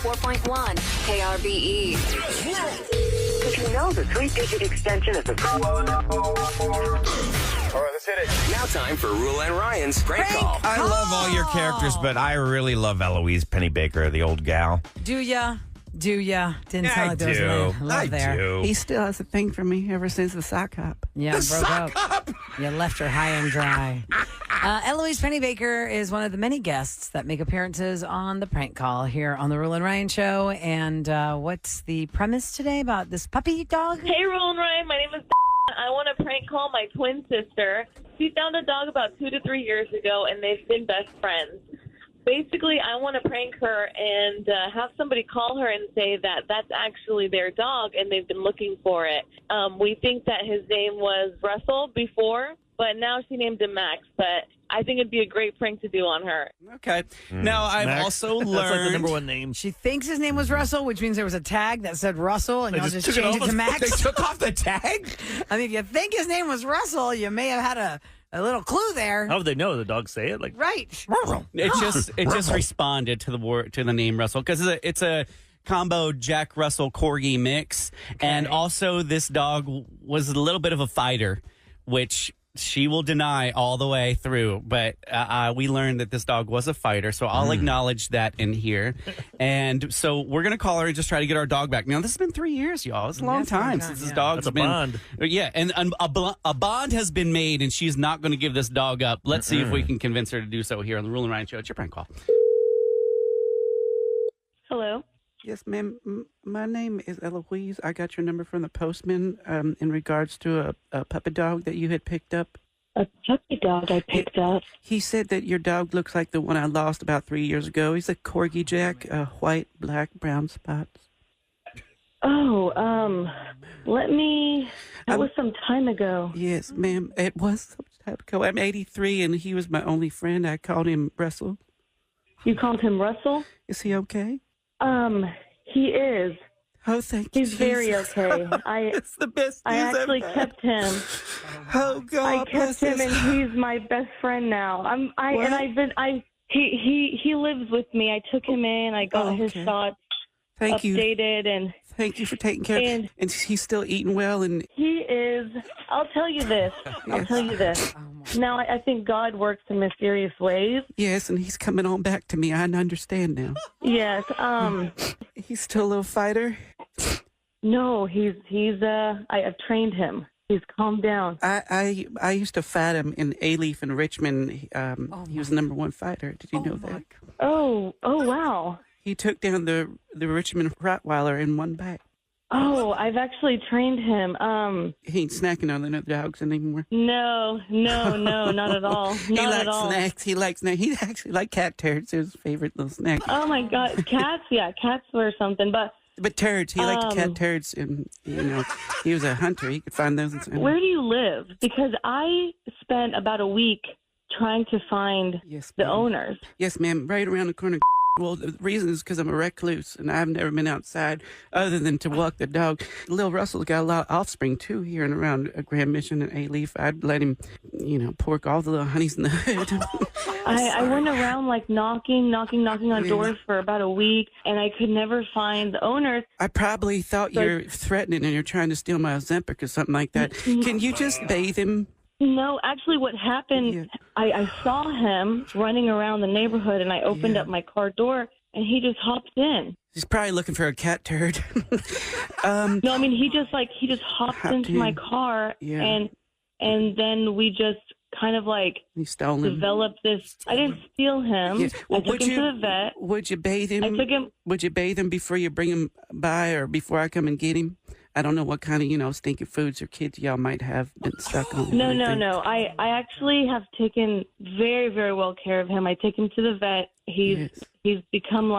104.1 KRBE. If you know the 3-digit extension of the... All right, let's hit it. Now time for Roula and Ryan's prank call. I love all your characters, but I really love Eloise Pennybaker, the old gal. Do ya? Didn't sound like there was any love there. do. He still has a thing for me ever since the sock hop. Yeah, broke up. You left her high and dry. Eloise Pennybaker is one of the many guests that make appearances on the prank call here on the Roula and Ryan show. And what's the premise today about this puppy dog? Hey, Roula and Ryan. My name is I want to prank call my twin sister. She found a dog about 2 to 3 years ago, and they've been best friends. Basically, I want to prank her and have somebody call her and say that that's actually their dog, and they've been looking for it. We think that his name was Russell before, but now she named him Max. But I think it'd be a great prank to do on her. Okay. Now, I've also learned... That's like the number one name. She thinks his name was Russell, which means there was a tag that said Russell, and y'all just changed it to Max. They took off the tag? I mean, if you think his name was Russell, you may have had a little clue there. How would they know? The dogs say it? Right. It just responded to the name Russell because it's a combo Jack Russell Corgi mix, and also this dog was a little bit of a fighter, which she will deny all the way through. But we learned that this dog was a fighter, so I'll acknowledge that in here. And so we're gonna call her and just try to get our dog back. Now this has been 3 years, y'all. It's a long time since this dog's been. That's a bond. Yeah, and a bond has been made, and she's not going to give this dog up. Let's see if we can convince her to do so here on the Roula and Ryan show. It's your prank call. Hello? Yes, ma'am. My name is Eloise. I got your number from the postman in regards to a puppy dog that you had picked up. A puppy dog I picked up? He said that your dog looks like the one I lost about 3 years ago. He's a Corgi Jack, white, black, brown spots. Oh, that was some time ago. Yes, ma'am. It was some time ago. I'm 83, and he was my only friend. I called him Russell. You called him Russell? Is he okay? He is. Oh, thank you. He's very okay. It's the best I news actually ever had. kept him. Oh God! I kept him, and he's my best friend now. He lives with me. I took him in. I got his shots Thank you. updated, and Thank you for taking care of him. And he's still eating well. And he is. I'll tell you this. Now I think God works in mysterious ways. yes, and he's coming on back to me. I understand now. Yes. He's still a little fighter. No, I've trained him. He's calmed down. I used to fight him in A-Leaf in Richmond. He was the number one fighter. Did you know that? Oh, wow. He took down the Richmond Rottweiler in one bite. Oh, I've actually trained him. He ain't snacking on the other dogs anymore. No, not at all. He likes snacks. He likes snacks. He actually liked cat turds. It was his favorite little snack. Oh my God, cats! Yeah, cats were something. But turds. He liked cat turds, and he was a hunter. He could find those. Where do you live? Because I spent about a week trying to find the owners. Yes, ma'am. Right around the corner. Well, the reason is because I'm a recluse, and I've never been outside other than to walk the dog. Little Russell's got a lot of offspring, too, here and around Grand Mission and A-Leaf. I'd let him, pork all the little honeys in the hood. I went around, knocking on doors for about a week, and I could never find the owners. I probably thought you're threatening and you're trying to steal my Ozempic or something like that. Can you just bathe him? No, actually what happened, I saw him running around the neighborhood, and I opened up my car door, and he just hopped in. He's probably looking for a cat turd. No, I mean, he just hopped into my car, and then we just kind of he stole him. Developed this. I didn't steal him. Yeah. Well, I took him to the vet. Would you bathe him? I took him. Would you bathe him before you bring him by or before I come and get him? I don't know what kind of, stinky foods or kids y'all might have been stuck on. No. I actually have taken very, very well care of him. I take him to the vet. He's become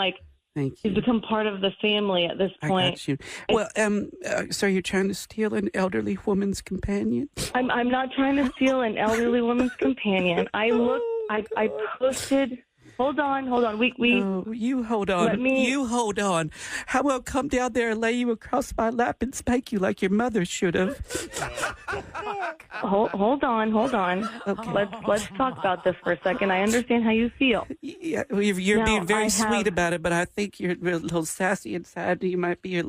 Thank you. He's become part of the family at this point. I got you. Well, so you're trying to steal an elderly woman's companion? I'm not trying to steal an elderly woman's companion. I posted Hold on. We No, you hold on. Let me- You hold on. How about come down there and lay you across my lap and spank you like your mother should have? hold on. Okay. Let's talk about this for a second. I understand how you feel. Yeah, well, you're Now, being very I sweet have- about it, but I think you're a little sassy inside. You might be.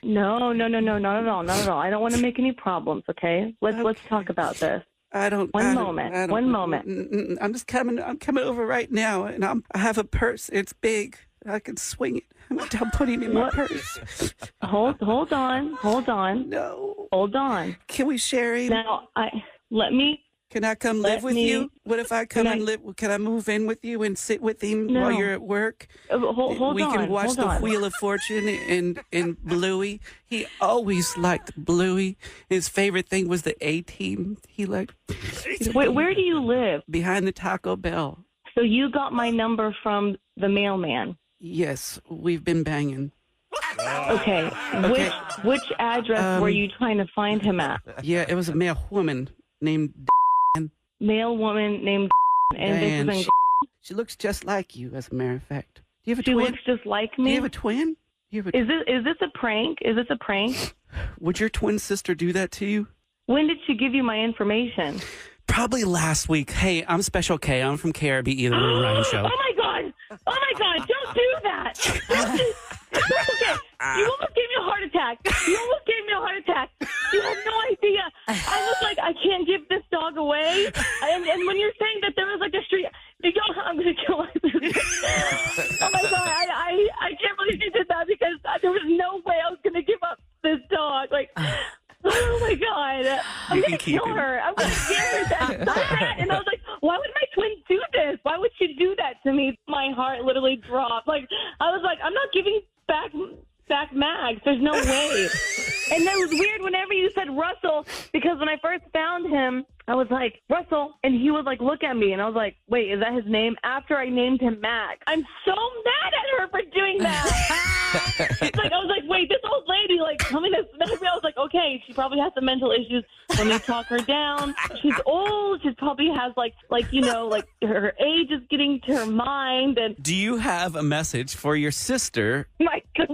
No, not at all. I don't want to make any problems. Okay, let's talk about this. I don't. One I don't- moment, I don't- one moment. I'm just coming. I'm coming over right now, and I have a purse. It's big. I can swing it. I'm putting it in my What? purse. Hold on. No. Hold on. Can we share him? Now, let me. Can I come Let live with me- you? What if I come Can and I- live? Can I move in with you and sit with him No. while you're at work? Hold we on. can watch hold the on. Wheel of Fortune and Bluey. He always liked Bluey. His favorite thing was the A-Team. He liked Where do you live? behind the Taco Bell. So you got my number from the mailman. Yes, we've been banging. Okay. Which address were you trying to find him at? Yeah, it was a male woman named Male woman named and Dan. this is in. She looks just like you, as a matter of fact. Do you have a She twin? looks just like Do me. you have a twin? Do you have a Is this a prank? Is this a prank? Would your twin sister do that to you? When did she give you my information? Probably last week. Hey, I'm Special K. I'm from KRBE, the Roula and Ryan Show. Oh my god! Don't do that! Okay, you almost gave me a heart attack. You have no idea. I was like, I can't give this dog away. And when you're saying that there was like a street, I'm going to kill myself. Oh my god! I can't believe you did that because there was no way I was going to give up this dog. Like. Oh my god! I'm gonna kill her. I'm gonna give her that. Stop that! And I was like, why would my twin do this? Why would she do that to me? My heart literally dropped. Like I was like, I'm not giving back Max. There's no way. And that was weird whenever you said Russell, because when I first found him, I was like, Russell, and he would like look at me, and I was like, wait, is that his name? After I named him Max. I'm so mad at her for doing that. I was like, wait, this old lady like coming to smack me. I was like, okay, she probably has some mental issues. Let me talk her down. She's old. She probably has like her age is getting to her mind. And Do you have a message for your sister? my twin.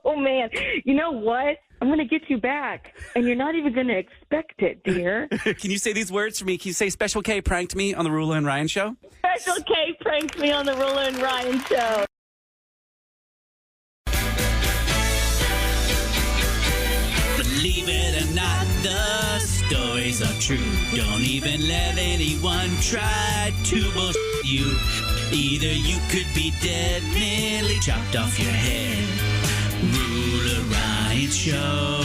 Oh man, you know what? I'm going to get you back, and you're not even going to expect it, dear. Can you say these words for me? Can you say Special K pranked me on the Roula and Ryan Show? Special K pranked me on the Roula and Ryan Show. Believe it or not, the stories are true. Don't even let anyone try to bullshit you. Either you could be dead, nearly chopped off your head. Roula Ryan Show.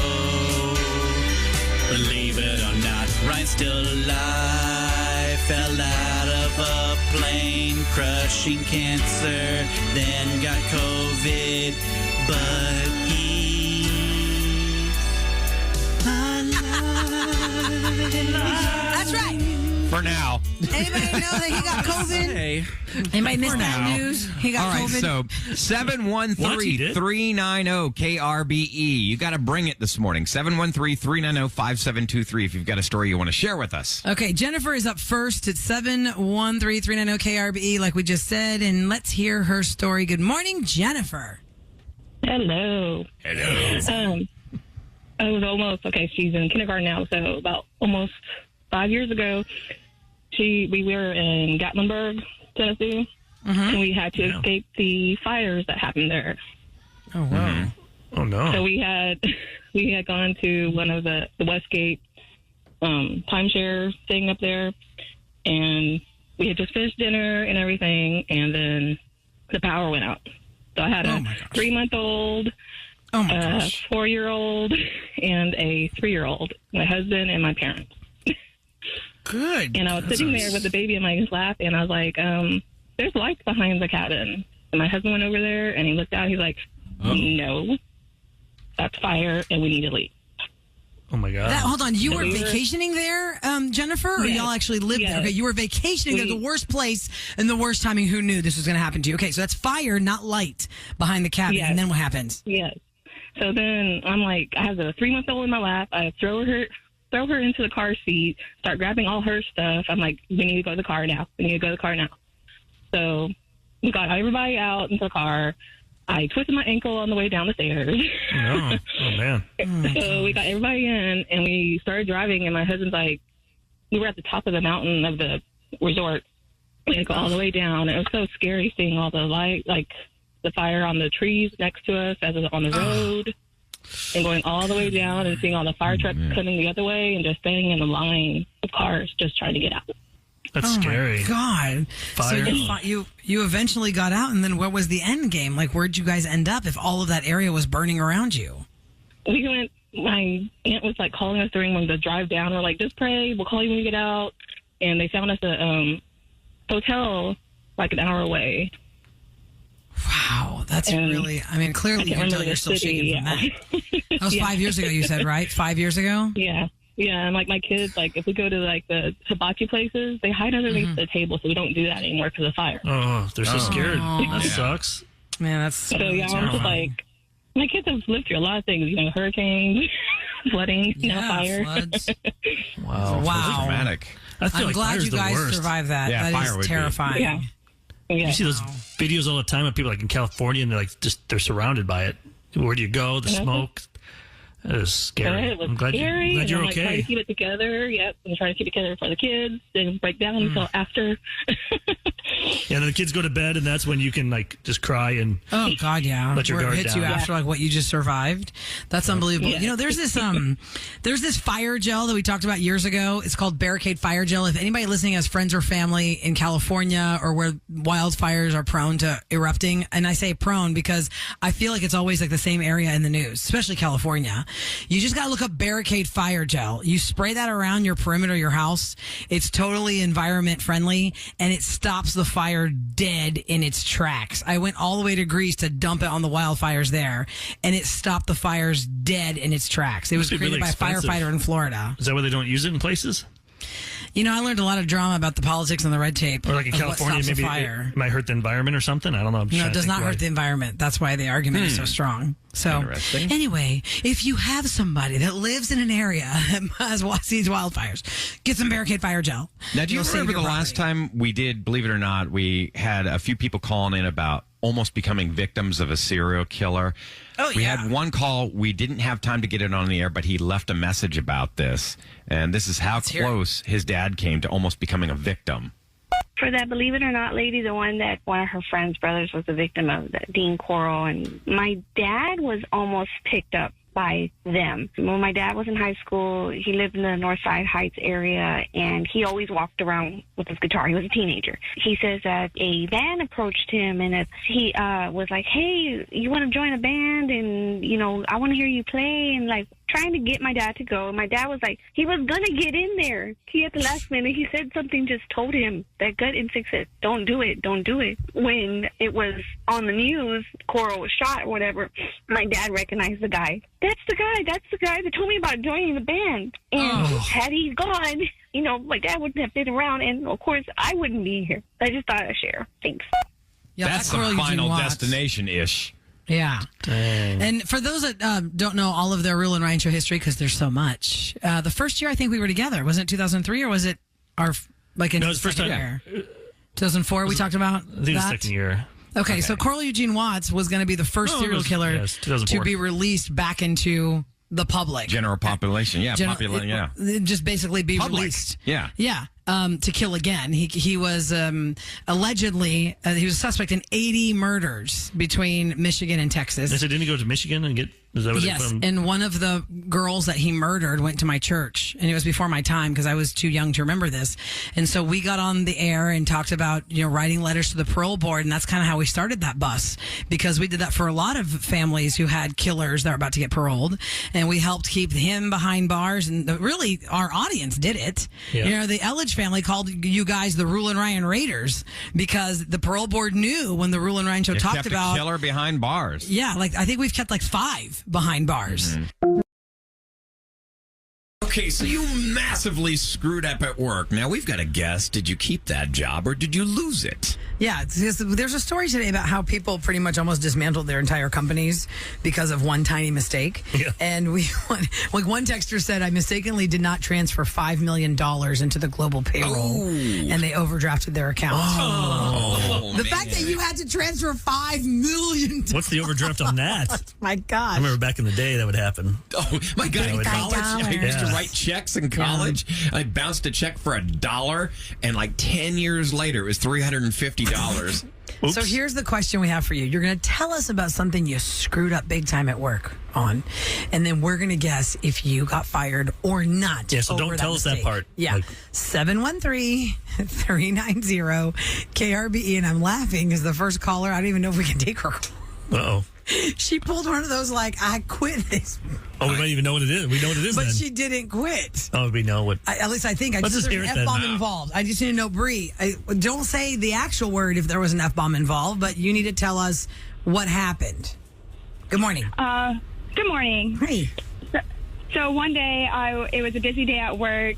Believe it or not, Ryan's still alive. Fell out of a plane, crushing cancer, then got COVID, but he's alive. That's right. For now. Anybody know that he got COVID? Hey. Anybody missed that now. news? He got All right, COVID. so What, he did? 713-390 KRBE. You got to bring it this morning. 713-390-5723 if you've got a story you want to share with us. Okay, Jennifer is up first at 713-390 KRBE, like we just said, and let's hear her story. Good morning, Jennifer. Hello. I was almost, she's in kindergarten now, so about almost 5 years ago, we were in Gatlinburg, Tennessee, and we had to escape the fires that happened there. Oh, wow. Oh, no. So we had gone to one of the Westgate timeshare thing up there, and we had just finished dinner and everything, and then the power went out. So I had a 3-month-old, Oh, my a gosh. 4-year-old, and a 3-year-old, my husband and my parents. Good. And I was sitting there with the baby in my lap, and I was like, there's lights behind the cabin. And my husband went over there, and he looked out. He's like, no, that's fire, and we need to leave. Oh, my God. Hold on, you So were we were- vacationing there, Jennifer, or Yes. y'all actually lived there? Yes. Okay, you were vacationing there, We- the worst place and the worst timing. Who knew this was going to happen to you? Okay, so that's fire, not light, behind the cabin. Yes. And then what happens? Yes. So then I'm like, I have the 3-month-old in my lap. I throw her into the car seat, start grabbing all her stuff. I'm like, we need to go to the car now. So we got everybody out into the car. I twisted my ankle on the way down the stairs. No. Oh, man. So we got everybody in, and we started driving, and my husband's like, we were at the top of the mountain of the resort. We had to go all the way down. It was so scary seeing all the light, like the fire on the trees next to us as on the road, and going all the way down and seeing all the fire trucks coming the other way and just staying in the line of cars just trying to get out. That's scary. My God. Fire. So you eventually got out, and then what was the end game? Like, where'd you guys end up if all of that area was burning around you? We went, my aunt was like calling us during when the drive down. We're like, just pray. We'll call you when we get out. And they found us a hotel like an hour away. Wow. That's really, I mean, clearly you can tell you're still shaking from that. That was 5 years ago, you said, right? 5 years ago? Yeah. Yeah, and like my kids, like if we go to like the hibachi places, they hide underneath the table, so we don't do that anymore because of fire. Oh, they're so scared. That sucks. Man, that's so yeah. I'm just like, my kids have lived through a lot of things, you know, hurricanes, flooding, fire. Floods. Wow. Wow. Dramatic. I'm glad you guys survived that. Yeah, that fire would is be. terrifying. Yeah. You see those videos all the time of people like in California, and they're like they're surrounded by it. Where do you go? The smoke. That is scary. It was I'm glad scary. you're and I'm, okay. Trying to keep it together. Yep. I'm trying to keep it together for the kids. Didn't break down until after. Yeah, and the kids go to bed, and that's when you can like just cry and God, yeah. let your Where it guard hits down. you after like what you just survived. That's unbelievable. Yeah. You know, there's this fire gel that we talked about years ago. It's called Barricade Fire Gel. If anybody listening has friends or family in California or where wildfires are prone to erupting, and I say prone because I feel like it's always like the same area in the news, especially California. You just got to look up Barricade Fire Gel. You spray that around your perimeter of your house. It's totally environment friendly, and it stops the fire dead in its tracks. I went all the way to Greece to dump it on the wildfires there, and it stopped the fires dead in its tracks. It was Must be created really by a expensive. firefighter in Florida. Is that why they don't use it in places? You know, I learned a lot of drama about the politics and the red tape. Or like in of what California, stops a maybe fire. it might hurt the environment or something. I don't know. I'm No, trying it to does think not why. hurt the environment. That's why the argument is so strong. So, Interesting. anyway, if you have somebody that lives in an area that sees wildfires, get some Barricade Fire Gel. Now, do you You'll save remember your the last property. time we did, believe it or not, we had a few people calling in about almost becoming victims of a serial killer? Oh, We yeah. had one call. We didn't have time to get it on the air, but he left a message about this. And this is how hear it. close his dad came to almost becoming a victim. For that believe it or not lady, the one that one of her friend's brothers was the victim of, the Dean Coral, and my dad was almost picked up by them. When my dad was in high school, he lived in the Northside Heights area, and he always walked around with his guitar. He was a teenager. He says that a band approached him, and he was like, hey, you want to join a band? And, you know, I want to hear you play, and like trying to get my dad to go. And my dad was like, he was going to get in there. He at the last minute, he said something just told him, that gut instinct said, don't do it, don't do it. When it was on the news, Coral was shot or whatever, my dad recognized the guy. That's the guy that told me about joining the band. And had he gone, you know, my dad wouldn't have been around, and of course I wouldn't be here. I just thought I'd share. Thanks. Yeah, That's that girl some Eugene final Watts. destination-ish. Yeah. Dang. And for those that don't know all of their Roula and Ryan show history, because there's so much, the first year I think we were together, wasn't it 2003 or was it our, like in No, it was first second time. year? 2004 we talked about I think it was that? second year. Okay, so Carl Eugene Watts was going to be the first No, it serial was- killer yeah, it was to 2004. be released back into the public. General population. Yeah, Gen- Just basically be Public. released. Yeah. Yeah. To kill again. He was allegedly, he was a suspect in 80 murders between Michigan and Texas. They said, didn't he go to Michigan and get? Is that what Yes, they found? and one of the girls that he murdered went to my church, and it was before my time because I was too young to remember this. And so we got on the air and talked about, you know, writing letters to the parole board, and that's kind of how we started that bus, because we did that for a lot of families who had killers that were about to get paroled, and we helped keep him behind bars, and really our audience did it. Yeah. You know, the Elledge family called you guys the Roula and Ryan Raiders because the parole board knew when the Roula and Ryan show You talked kept about a killer behind bars. yeah, like I think we've kept like 5 behind bars. Okay, so you massively screwed up at work. Now we've got to guess, did you keep that job or did you lose it? Yeah, there's a story today about how people pretty much almost dismantled their entire companies because of one tiny mistake. Yeah. And one texter said, I mistakenly did not transfer $5 million into the global payroll, and they overdrafted their account. The fact that you had to transfer $5 million. What's the overdraft on that? My gosh. I remember back in the day that would happen. Oh, my God, in college, I used to Yeah. write checks in college. I bounced a check for $1, and like 10 years later, it was $350. Oops. So here's the question we have for you. You're going to tell us about something you screwed up big time at work on, and then we're going to guess if you got fired or not. Yeah, so over don't tell us that mistake. part. Yeah. Like- 713-390-KRBE, and I'm laughing because the first caller, I don't even know if we can take her call. Uh-oh. She pulled one of those like, I quit this. Oh, we might even know what it is. We know what it is But then. she didn't quit. Oh, we know what. At least I think. Let's There's just hear an it then. F-bomb involved. I just need to know, Bree, don't say the actual word if there was an F-bomb involved, but you need to tell us what happened. Good morning. Good morning. Hey. So one day, it was a busy day at work.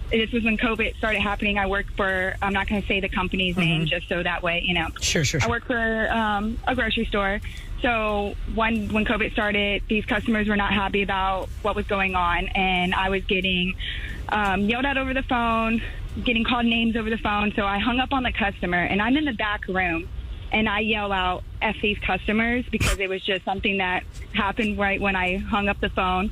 This was when COVID started happening. I work for, I'm not going to say the company's name, just so that way, Sure. I work for a grocery store. So when COVID started, these customers were not happy about what was going on. And I was getting yelled at over the phone, getting called names over the phone. So I hung up on the customer, and I'm in the back room. And I yell out, F these customers, because it was just something that happened right when I hung up the phone.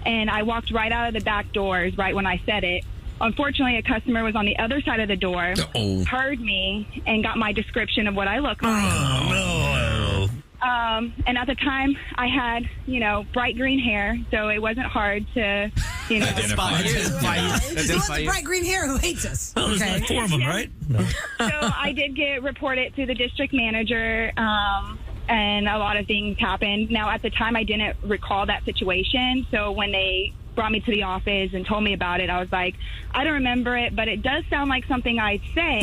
And I walked right out of the back doors right when I said it. Unfortunately, a customer was on the other side of the door, heard me, and got my description of what I look like. Oh, no. And at the time, I had, bright green hair, so it wasn't hard to, Identify you. So what's the bright green hair who hates us? Well, there's like 4 of them, right? No. So I did get reported to the district manager, and a lot of things happened. Now, at the time, I didn't recall that situation. So when they brought me to the office and told me about it, I was like, I don't remember it, but it does sound like something I'd say.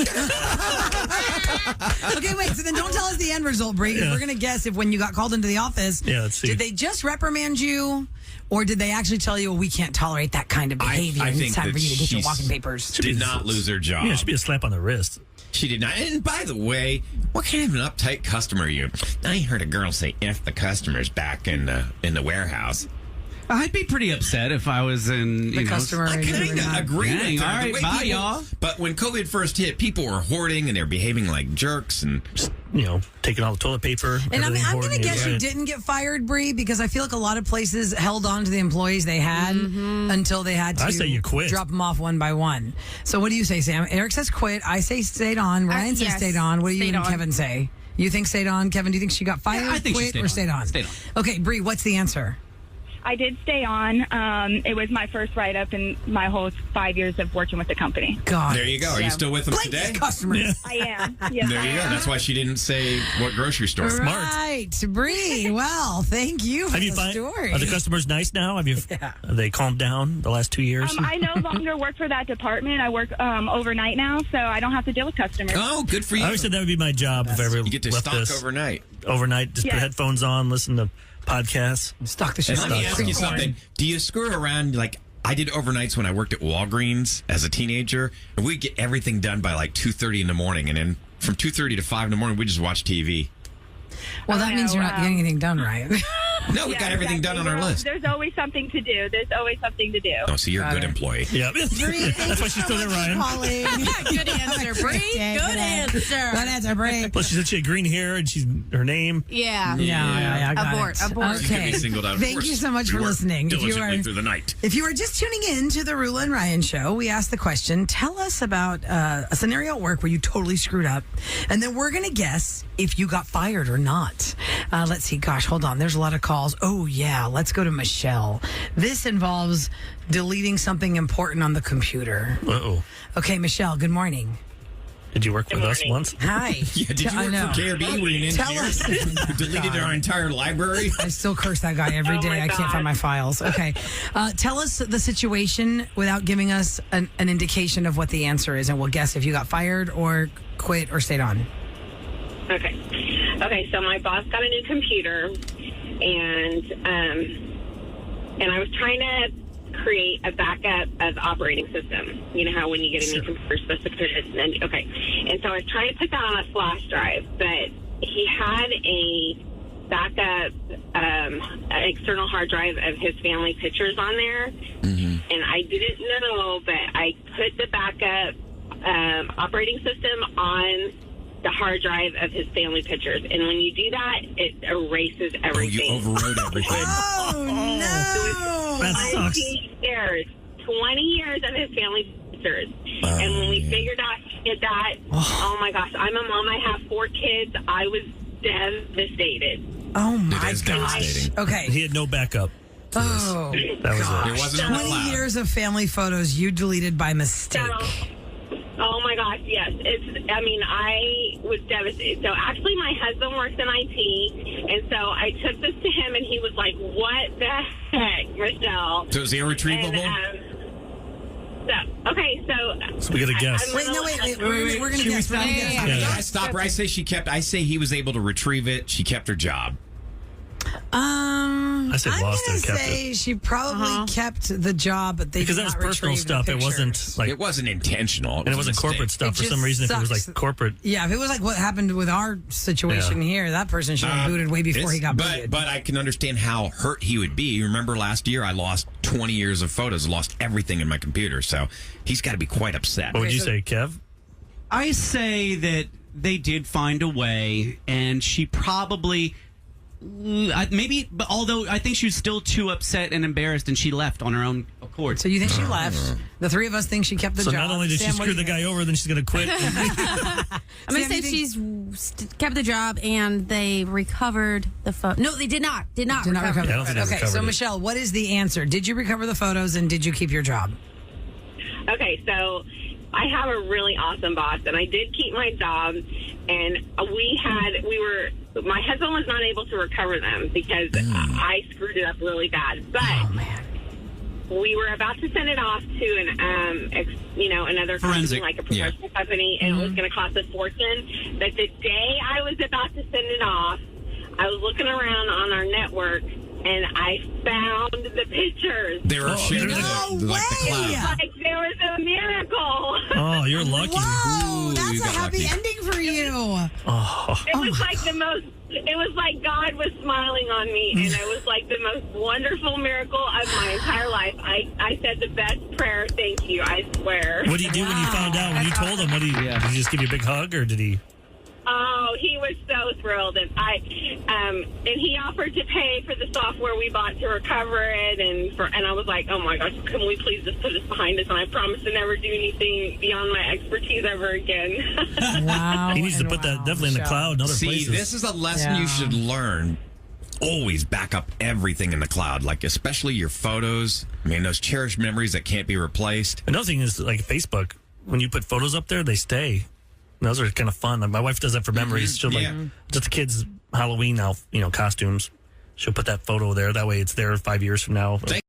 Okay, wait. So then don't tell us the end result, Bree. Yeah. We're going to guess if when you got called into the office, let's see. did they just reprimand you? Or did they actually tell you, we can't tolerate that kind of behavior? I think it's time that for you to get your she's- walking papers. Did not lose her job. Yeah, it should be a slap on the wrist. She did not. And by the way, what kind of an uptight customer are you? I heard a girl say F the customers back in the warehouse. I'd be pretty upset if I was in The customer. I kind of agree Dang, with her. all The right, way bye, people- y'all. But when COVID first hit, people were hoarding and they're behaving like jerks. And Taking all the toilet paper. And I'm going to guess you Right. didn't get fired, Bree, because I feel like a lot of places held on to the employees they had until they had to I say you quit. drop them off one by one. So what do you say, Sam? Eric says quit. I say stayed on. Ryan says yes, stayed on. What do you stayed and on. Kevin say? You think stayed on? Kevin, do you think she got fired, I think she quit, or stayed on? Stayed on. Okay, Bree, what's the answer? I did stay on. It was my first write-up in my whole 5 years of working with the company. God. there you go. Are you still with them Blink today? these customers. I am. Yes, There I you go. am. That's why she didn't say what grocery store. Right, Bree. Well, thank you for Have you the find, story. Are the customers nice now? Have they calmed down the last 2 years? I no longer work for that department. I work overnight now, so I don't have to deal with customers. Oh, good for you. I always said that would be my job if I ever You get to left stock this overnight. overnight. Just put Yes. headphones on, listen to podcasts. Stock the shit. And let me ask you something. Do you screw around? Like, I did overnights when I worked at Walgreens as a teenager, and we'd get everything done by like 2:30 in the morning. And then from 2:30 to 5 in the morning, we just watch TV. Well, that means you're not getting anything done, right? No, we got everything done on our list. There's always something to do. There's always something to do. Oh, so you're a good employee. Yeah, that's why she's still there, Ryan. Good answer, Bree. Good answer. Good answer, Bree. Plus, she said she had green hair and her name. Yeah. Yeah, I got Abort, it. abort. You could Okay. be singled out. Of Thank course. you so much We for work listening. diligently through the night. If you are just tuning in to the Roula and Ryan show, we asked the question, tell us about a scenario at work where you totally screwed up. And then we're going to guess if you got fired or not. Let's see. Gosh, hold on. There's a lot of calls. Oh, yeah. Let's go to Michelle. This involves deleting something important on the computer. Uh-oh. Okay, Michelle, good morning. Did you work with us once? Hi. Yeah, did you I work know. for KRB? Were you an Tell engineer? us. Who deleted our entire library? I still curse that guy every day. I can't find my files. Okay. Tell us the situation without giving us an indication of what the answer is, and we'll guess if you got fired or quit or stayed on. Okay, so my boss got a new computer, and I was trying to create a backup of operating system. You know how when you get a new computer, you're supposed to put it in. Okay. And so I was trying to put that on a flash drive, but he had a backup, an external hard drive of his family pictures on there. Mm-hmm. And I didn't know, but I put the backup operating system on the hard drive of his family pictures. And when you do that, it erases everything. Oh, you overrode everything. Oh, no. That sucks. 20 years of his family pictures. And when we figured out he did that, oh my gosh, I'm a mom. I have 4 kids. I was devastated. Oh, my It is gosh. devastating. Okay. He had no backup. Oh, That was There wasn't a 20 cloud. years of family photos you deleted by mistake. Oh my gosh, yes. I was devastated. So actually my husband works in IT, and so I took this to him, and he was like, what the heck, Michelle? So is he irretrievable? So we got to guess. Wait, we're going to guess. We're going to guess. Yeah. I stop her. I say he was able to retrieve it. She kept her job. I said I'm lost gonna and kept say it. she probably kept the job, but they Because did that was not personal retrieve stuff. the It wasn't like It wasn't intentional. and it wasn't corporate stuff. For It some just reason, if it was sucks. like corporate, Yeah, if it was like what happened with our situation here, that person should have booted way before he got booted. But I can understand how hurt he would be. You remember last year, I lost 20 years of photos, lost everything in my computer. So he's got to be quite upset. what would you say, Kev? I say that they did find a way, and she probably maybe, but although I think she was still too upset and embarrassed, and she left on her own accord. So you think she left? The 3 of us think she kept the So job. not only did she Sam, what screw do the you guy think? over, then she's going to quit. I'm going to say she's kept the job and they recovered the photo. No, they did not. Did not Did not recover. recover. Yeah, I don't think they Okay, recovered so it. Michelle, what is the answer? Did you recover the photos and did you keep your job? Okay, so I have a really awesome boss, and I did keep my job, and my husband was not able to recover them because I screwed it up really bad. But we were about to send it off to another Forensic. company, like a professional company, and it was going to cost a fortune. But the day I was about to send it off, I was looking around on our network, and I found the pictures. They were sharing no the cloud. Like there was a miracle. Oh, you're lucky. Whoa, Ooh, that's you a got happy lucky. ending for you. Oh. It was like the most. It was like God was smiling on me, and it was like the most wonderful miracle of my entire life. I said the best prayer. Thank you. I swear. What did he do when you found out? When you told him, did he just give you a big hug, or did he? Oh, he was so thrilled, and he offered to pay for the software we bought to recover it, and I was like, oh my gosh, can we please just put this behind us? And I promise to never do anything beyond my expertise ever again. Wow. He needs to and put that wow, definitely in the Michelle. cloud and other See, places. this is a lesson Yeah. you should learn. Always back up everything in the cloud, like especially your photos. I mean, those cherished memories that can't be replaced. Another thing is like Facebook. When you put photos up there, they stay. And those are kind of fun. Like, my wife does that for memories. She'll like just the kids' Halloween costumes. She'll put that photo there. That way, it's there 5 years from now.